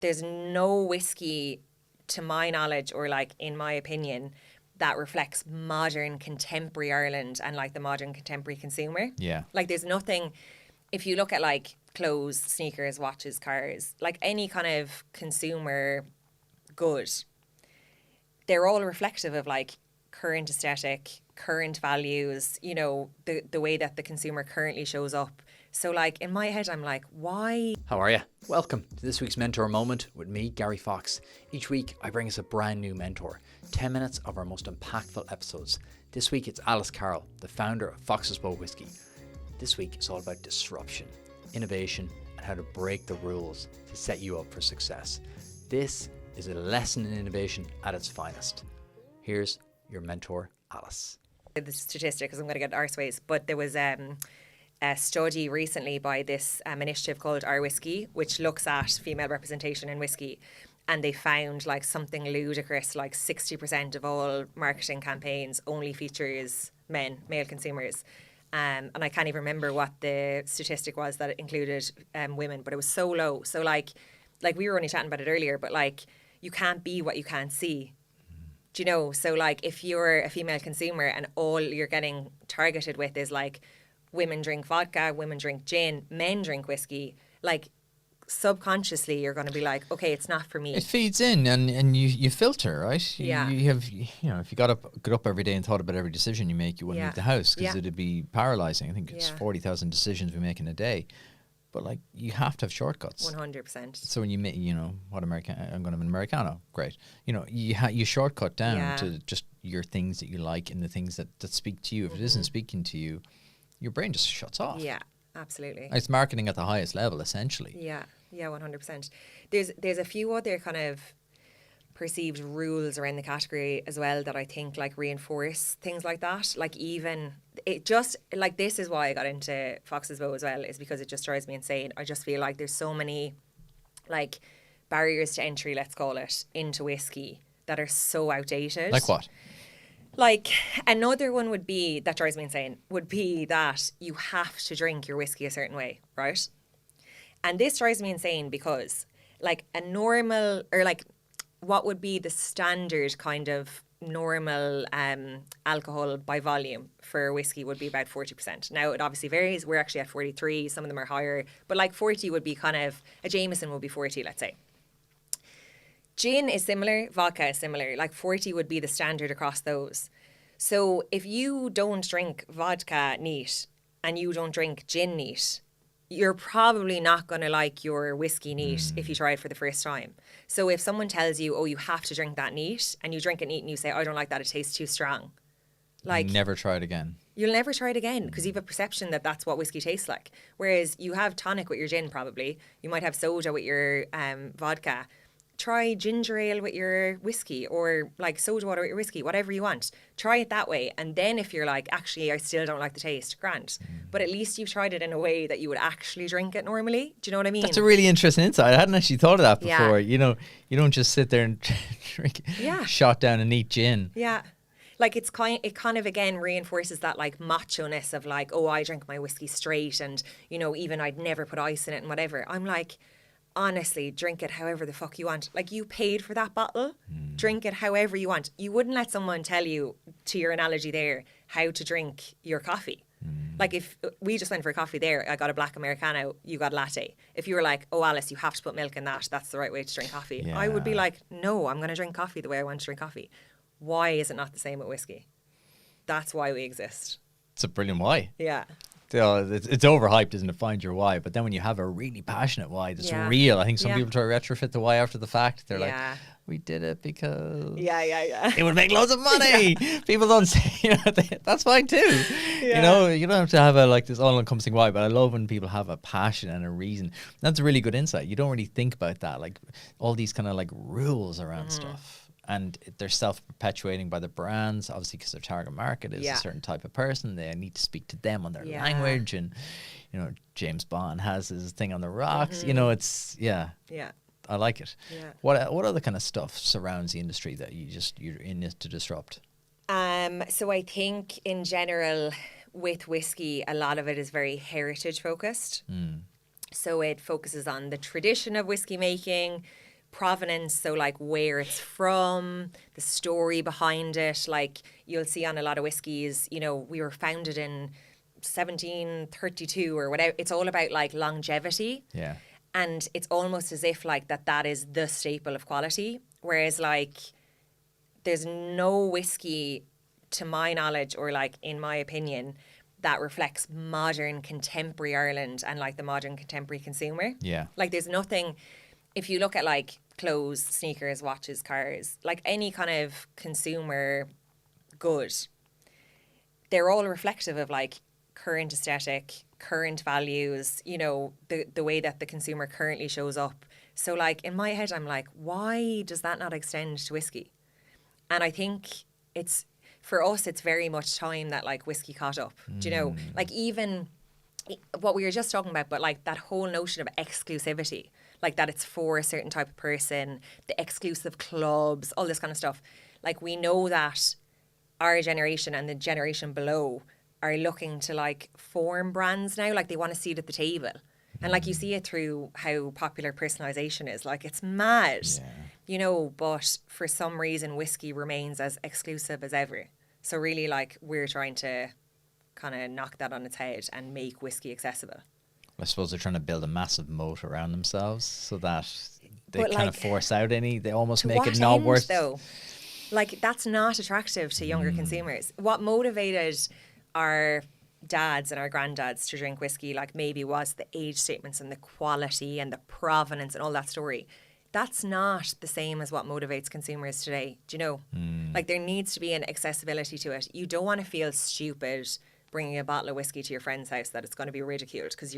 there's no whiskey, to my knowledge, or like in my opinion, that reflects modern contemporary Ireland and like the modern contemporary consumer. Yeah. Like there's nothing, if you look at like clothes, sneakers, watches, cars, like any kind of consumer good, they're all reflective of like current aesthetic, current values, you know, the way that the consumer currently shows up. So like in my head, I'm like, why? How are you? Welcome to this week's Mentor Moment with me, Gary Fox. Each week I bring us a brand new mentor, 10 minutes of our most impactful episodes. This week it's Alice Carroll, the founder of Fox's Bow Whiskey. This week it's all about disruption, innovation, and how to break the rules to set you up for success. This is a lesson in innovation at its finest. Here's your mentor, Alice. The statistic, because I'm going to get arseways, but there was a study recently by this initiative called Our Whiskey, which looks at female representation in whiskey. And they found like something ludicrous, like 60% of all marketing campaigns only features male consumers. And I can't even remember what the statistic was that it included women, but it was so low. So like we were only chatting about it earlier, but like you can't be what you can't see. Do you know? So like if you're a female consumer and all you're getting targeted with is like women drink vodka, women drink gin, men drink whiskey, like subconsciously you're going to be like, okay, it's not for me. It feeds in and you filter, right? Yeah. You have, you know, if you got up every day and thought about every decision you make, you wouldn't leave the house because it'd be paralyzing. I think it's 40,000 decisions we make in a day. But like you have to have shortcuts. 100%. So when you make, you know, I'm going to have an Americano. Great. You know, you shortcut down to just your things that you like and the things that speak to you. If it isn't speaking to you, your brain just shuts off. Yeah, absolutely. It's marketing at the highest level, essentially. Yeah, 100%. There's a few other kind of perceived rules around the category as well that I think like reinforce things like that. Like even it just like this is why I got into Fox's Bow as well, is because it just drives me insane. I just feel like there's so many like barriers to entry, let's call it, into whiskey that are so outdated. Like what? Like another one would be, that drives me insane, would be that you have to drink your whiskey a certain way, right? And this drives me insane because like a normal, or like what would be the standard kind of normal alcohol by volume for whiskey would be about 40%. Now it obviously varies. We're actually at 43. Some of them are higher, but like 40 would be kind of, a Jameson would be 40, let's say. Gin is similar, vodka is similar. Like 40 would be the standard across those. So if you don't drink vodka neat and you don't drink gin neat, you're probably not going to like your whiskey neat if you try it for the first time. So if someone tells you, oh, you have to drink that neat, and you drink it neat and you say, I don't like that, it tastes too strong. Like, Never try it again. You'll never try it again because you have a perception that that's what whiskey tastes like. Whereas you have tonic with your gin probably. You might have soda with your vodka. Try ginger ale with your whiskey, or like soda water with your whiskey, whatever you want. Try it that way. And then if you're like, actually, I still don't like the taste, grand. But at least you've tried it in a way that you would actually drink it normally. Do you know what I mean? That's a really interesting insight. I hadn't actually thought of that before. Yeah. You know, you don't just sit there and drink shot down a neat gin. Yeah. Like it kind of again reinforces that like macho-ness of like, oh, I drink my whiskey straight and, you know, even I'd never put ice in it and whatever. I'm like, honestly, drink it however the fuck you want. Like you paid for that bottle, drink it however you want. You wouldn't let someone tell you, to your analogy there, how to drink your coffee. Like if we just went for a coffee there, I got a black Americano, you got a latte. If you were like, oh Alice, you have to put milk in that, that's the right way to drink coffee. Yeah. I would be like, no, I'm going to drink coffee the way I want to drink coffee. Why is it not the same with whiskey? That's why we exist. It's a brilliant why. Yeah. It's overhyped, isn't it? Find your why. But then when you have a really passionate why that's real, I think some people try to retrofit the why after the fact. They're like, we did it because it would make loads of money. People don't say, you know, that's fine too. You know, you don't have to have this all-encompassing why, but I love when people have a passion and a reason. That's a really good insight. You don't really think about that, like all these kind of like rules around stuff. And they're self-perpetuating by the brands, obviously, because their target market is a certain type of person. They need to speak to them on their language. And, you know, James Bond has his thing on the rocks. You know, it's, I like it. Yeah. What other kind of stuff surrounds the industry that you're in it to disrupt? So I think in general with whiskey, a lot of it is very heritage focused. So it focuses on the tradition of whiskey making, provenance, so like where it's from, the story behind it. Like you'll see on a lot of whiskies, you know, we were founded in 1732 or whatever. It's all about like longevity. Yeah. And it's almost as if like that is the staple of quality. Whereas like there's no whiskey, to my knowledge, or like in my opinion, that reflects modern contemporary Ireland and like the modern contemporary consumer. Yeah. Like there's nothing, if you look at like clothes, sneakers, watches, cars, like any kind of consumer good, they're all reflective of like current aesthetic, current values, you know, the way that the consumer currently shows up. So like in my head, I'm like, why does that not extend to whiskey? And I think it's, for us, it's very much time that like whiskey caught up. Do you know, like even what we were just talking about, but like that whole notion of exclusivity, like that it's for a certain type of person, the exclusive clubs, all this kind of stuff. Like we know that our generation and the generation below are looking to like form brands now. Like they want a seat at the table. And like you see it through how popular personalisation is. Like it's mad, you know, but for some reason whiskey remains as exclusive as ever. So really like we're trying to kind of knock that on its head and make whiskey accessible. I suppose they're trying to build a massive moat around themselves so that they But, kind like, of force out any, they almost To make what it not end, worth. though? Like that's not attractive to younger consumers. What motivated our dads and our granddads to drink whiskey, like maybe was the age statements and the quality and the provenance and all that story. That's not the same as what motivates consumers today. Do you know? Like there needs to be an accessibility to it. You don't want to feel stupid bringing a bottle of whiskey to your friend's house that it's going to be ridiculed because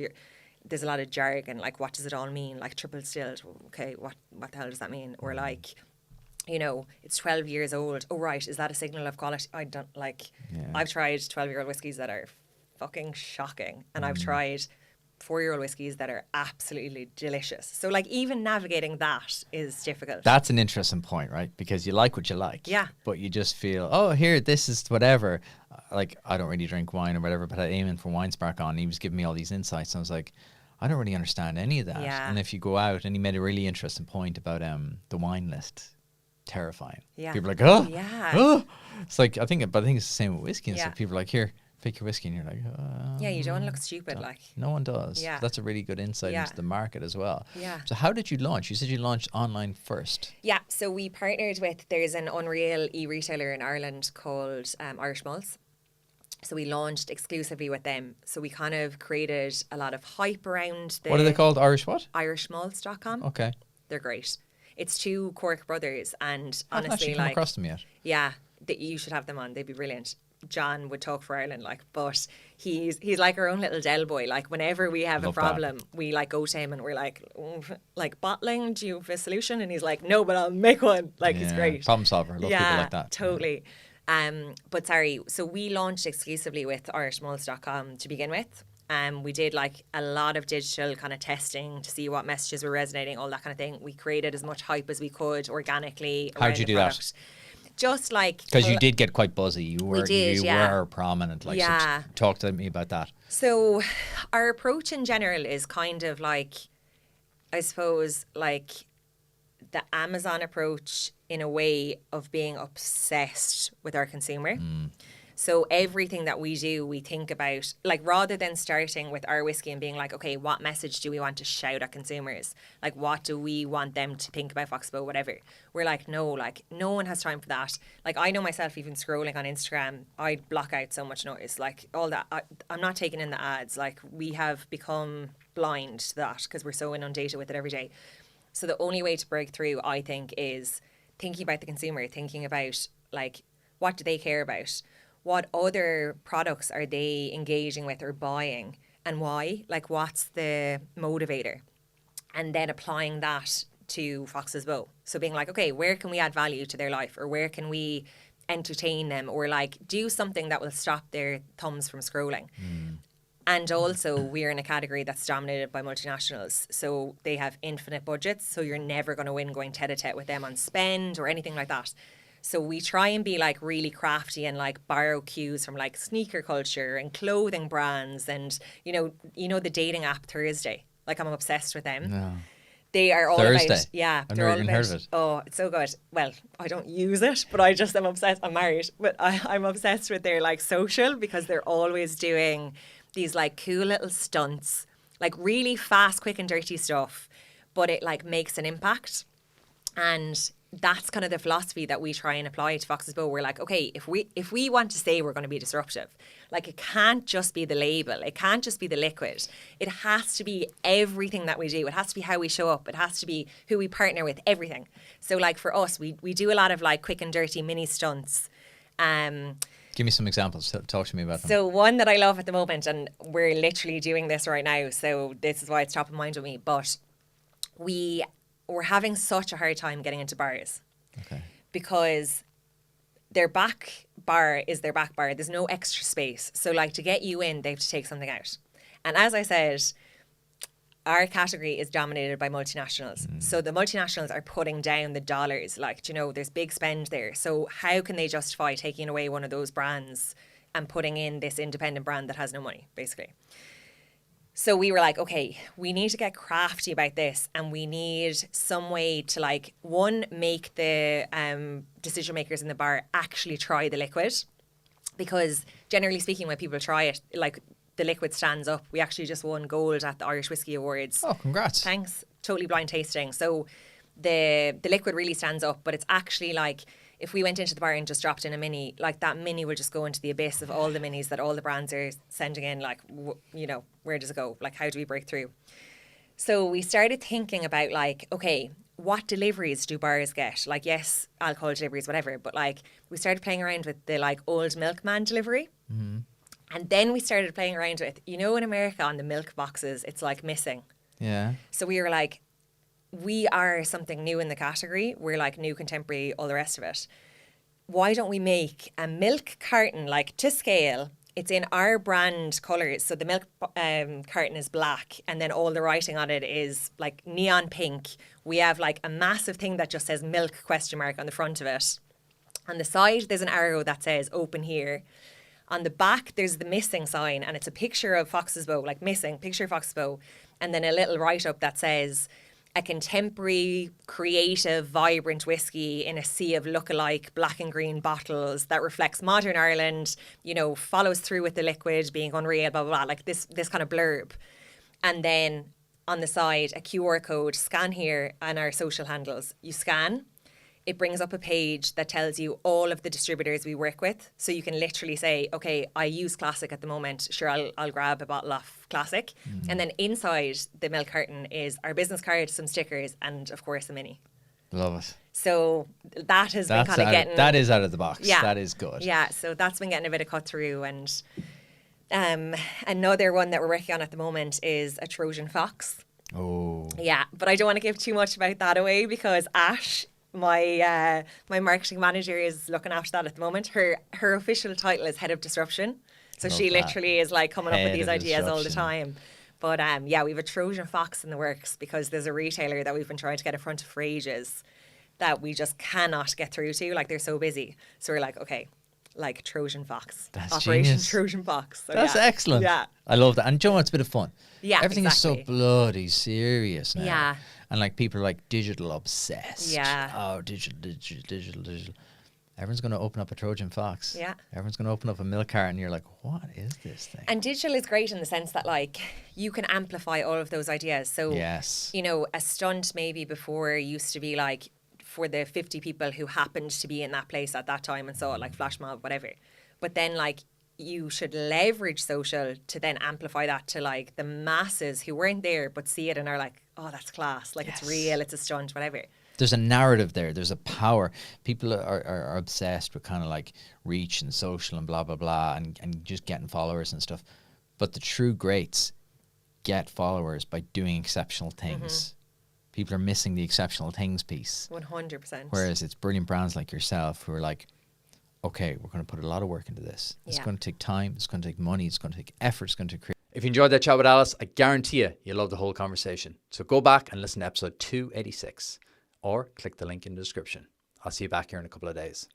there's a lot of jargon. Like what does it all mean? Like triple distilled. Okay, what the hell does that mean? Or like, you know, it's 12 years old. Oh right, is that a signal of quality? I don't like. Yeah. I've tried 12-year-old whiskies that are fucking shocking, and I've tried 4-year-old whiskies that are absolutely delicious. So like even navigating that is difficult. That's an interesting point, right? Because you like what you like. Yeah. But you just feel, oh, here, this is whatever. Like, I don't really drink wine or whatever, but I had Eamon from Wine Spark on. He was giving me all these insights. And I was like, I don't really understand any of that. Yeah. And if you go out, and he made a really interesting point about the wine list. Terrifying. Yeah. People are like, oh, Yeah. oh. It's like, I think it's the same with whiskey and Yeah. stuff. People are like, here, pick your whiskey, and you're like, Yeah, you don't want to look stupid. Like no one does. Yeah. That's a really good insight Yeah. into the market as well. Yeah. So how did you launch? You said you launched online first. Yeah, so we partnered with, there's an Unreal e-retailer in Ireland called Irish Malts. So we launched exclusively with them. So we kind of created a lot of hype around What are they called? Irish what? irishmalts.com. Okay. They're great. It's two Cork brothers, and I haven't honestly, actually come like, across them yet. yeah, you should have them on. They'd be brilliant. John would talk for Ireland, like, but he's like our own little Del boy. Like whenever we have Love a problem, we like go to him and we're like bottling. Do you have a solution? And he's like, no, but I'll make one. Like he's Yeah, great. problem solver. Love people like that. Totally. But sorry, so we launched exclusively with irishmalts.com to begin with. We did like a lot of digital kind of testing to see what messages were resonating, all that kind of thing. We created as much hype as we could organically. How'd you do that? Just like, Because you did get quite buzzy. You were yeah. were prominent. Like, Yeah. so talk to me about that. So our approach in general is kind of like, I suppose, like the Amazon approach in a way of being obsessed with our consumer. So everything that we do, we think about, like, rather than starting with our whiskey and being like, okay, what message do we want to shout at consumers? Like, what do we want them to think about Foxbow, whatever? We're like, no one has time for that. Like, I know myself, even scrolling on Instagram, I block out so much noise. Like, all that, I'm not taking in the ads. Like, we have become blind to that because we're so inundated with it every day. So the only way to break through, I think, is thinking about the consumer, thinking about, like, what do they care about? What other products are they engaging with or buying, and why? Like, what's the motivator? And then applying that to Fox's Bow. So being like, okay, where can we add value to their life, or where can we entertain them, or like do something that will stop their thumbs from scrolling? And also, we're in a category that's dominated by multinationals. So they have infinite budgets. So you're never going to win going tete-a-tete with them on spend or anything like that. So we try and be like really crafty and like borrow cues from like sneaker culture and clothing brands and, you know the dating app Thursday. Like, I'm obsessed with them. No. They are all Thursday. about, yeah. I've they're never all even about, heard of it. oh, it's so good. Well, I don't use it, but I just am obsessed. I'm married, but I'm obsessed with their like social, because they're always doing these like cool little stunts, like really fast, quick and dirty stuff, but it like makes an impact. And that's kind of the philosophy that we try and apply to Fox's Bow. We're like, okay, if we want to say we're going to be disruptive, like it can't just be the label, it can't just be the liquid. It has to be everything that we do. It has to be how we show up. It has to be who we partner with, everything. So like for us, we do a lot of like quick and dirty mini stunts. Give me some examples. Talk to me about them. So one that I love at the moment, and we're literally doing this right now, so this is why it's top of mind with me, but we're having such a hard time getting into bars. Okay. Because their back bar is their back bar. There's no extra space. So like to get you in, they have to take something out. And as I said, our category is dominated by multinationals. So the multinationals are putting down the dollars. Like, you know, there's big spend there. So how can they justify taking away one of those brands and putting in this independent brand that has no money, basically? So we were like, okay, we need to get crafty about this, and we need some way to like, one, make the decision makers in the bar actually try the liquid. Because generally speaking, when people try it, like the liquid stands up. We actually just won gold at the Irish Whiskey Awards. Oh, congrats. Thanks. Totally blind tasting. So the liquid really stands up, but it's actually like, if we went into the bar and just dropped in a mini, like that mini would just go into the abyss of all the minis that all the brands are sending in. Like, you know, where does it go? Like, how do we break through? So we started thinking about like, okay, what deliveries do bars get? Like, yes, alcohol deliveries, whatever. But like, we started playing around with the like old milkman delivery. Mm-hmm. And then we started playing around with, you know, in America on the milk boxes, it's like missing. Yeah. So we were like, we are something new in the category. We're like new, contemporary, all the rest of it. Why don't we make a milk carton, like to scale? It's in our brand colours. So the milk carton is black, and then all the writing on it is like neon pink. We have like a massive thing that just says milk ? On the front of it. On the side, there's an arrow that says open here. On the back, there's the missing sign, and it's a picture of Fox's Bow, like missing, picture of Fox's Bow. And then a little write-up that says, a contemporary, creative, vibrant whiskey in a sea of look-alike black and green bottles that reflects modern Ireland, you know, follows through with the liquid being unreal, blah, blah, blah, like this kind of blurb. And then on the side, a QR code, scan here, and our social handles. You scan, it brings up a page that tells you all of the distributors we work with. So you can literally say, okay, I use Classic at the moment. Sure, I'll grab a bottle of Classic. Mm-hmm. And then inside the milk carton is our business card, some stickers, and of course a mini. Love it. So that has been kind of getting... That is out of the box. Yeah. That is good. Yeah, so that's been getting a bit of cut through. And another one that we're working on at the moment is a Trojan Fox. Oh. Yeah, but I don't want to give too much about that away, because Ash, my marketing manager, is looking after that at the moment. Her official title is Head of Disruption. So she literally is like coming up with these ideas all the time. But yeah, we have a Trojan Fox in the works, because there's a retailer that we've been trying to get in front of for ages that we just cannot get through to. Like, they're so busy. So we're like, okay, like Trojan Fox. That's Operation genius. Trojan Fox. So That's excellent. Yeah. I love that. And do you know what? It's a bit of fun. Yeah, Everything exactly. is so bloody serious now. Yeah. And like people are like digital obsessed. Yeah. Oh, digital. Everyone's going to open up a Trojan Fox. Yeah. Everyone's going to open up a milk carton, and you're like, what is this thing? And digital is great in the sense that like you can amplify all of those ideas. So, yes. you know, a stunt maybe before used to be like for the 50 people who happened to be in that place at that time and saw it, like flash mob, whatever. But then like you should leverage social to then amplify that to like the masses who weren't there but see it and are like, oh, that's class. Like, it's real, it's a stunt, whatever. There's a narrative there. There's a power. People are obsessed with kind of like reach and social and blah, blah, blah, and just getting followers and stuff. But the true greats get followers by doing exceptional things. Mm-hmm. People are missing the exceptional things piece. 100%. Whereas it's brilliant brands like yourself who are like, okay, we're going to put a lot of work into this. It's going to take time. It's going to take money. It's going to take effort. It's going to create. If you enjoyed that chat with Alice, I guarantee you'll love the whole conversation. So go back and listen to episode 286 or click the link in the description. I'll see you back here in a couple of days.